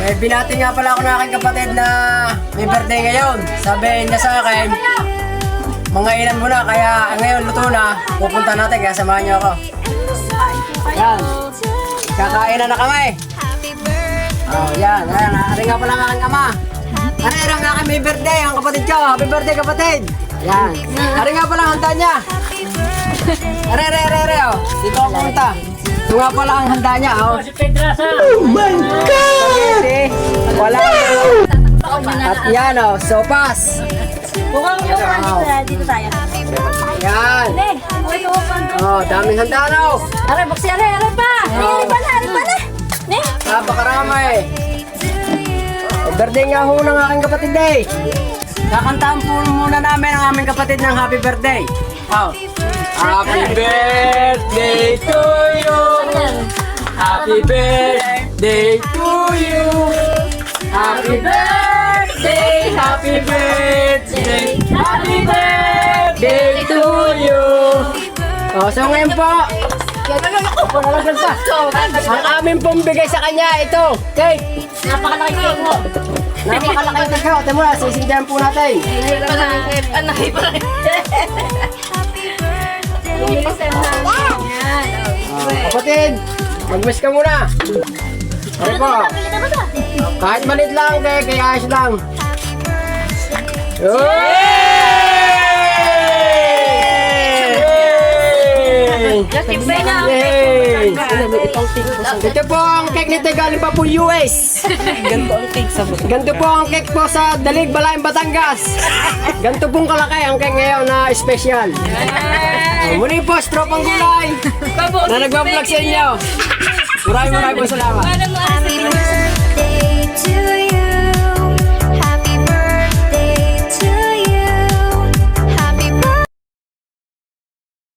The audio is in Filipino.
may binati nga pala ako ng aking kapatid na may birthday ngayon. Sabi niya sa akin, mga ilan mo na, kaya ngayon luto na, pupunta natin, kaya samahan niyo ako. Yan. Kakain na kami. Oh, yan. Ari nga pala ang aking ama. Ari nga aking may birthday, ang kapatid ko. Happy birthday, kapatid. Yan. Ari nga pala ang handa niya. Are, oh. Dito ako pumunta. Ito nga pala ang handa niya, oh. Oh my God! Wala. At yan, oh, sopas. Dito tayo. Yan. Oh, daming handa, no? Are, buksi, are pa! Are pa na! Ne? Napakarami. Birthday nga ho ng aking kapatid, eh. Kakantaan po muna namin ang aming kapatid ng happy birthday. Oh. Happy birthday to you. Happy birthday to you. Happy birthday, happy birthday, happy birthday to you. Oh, so ngayon po, nalagyan pa. Ang aming pong bigay sa kanya, ito, cake. Napakalaki cake mo. Napakalaki ng cake. Ito muna, sisindihan po natin. Anay pa rin. Kapatid, mag-miss ka muna. Ano po? Kahit malit lang, kaya ayos lang. Ito po ang cake nito, galing pa po US. Ganito po ang cake po sa Dalig, Balayan, Batangas. Ganito pong kalaki ang cake ngayon na special. Muli po, Tropang Gulay na nagbablog sa inyo. Maraming po salamat.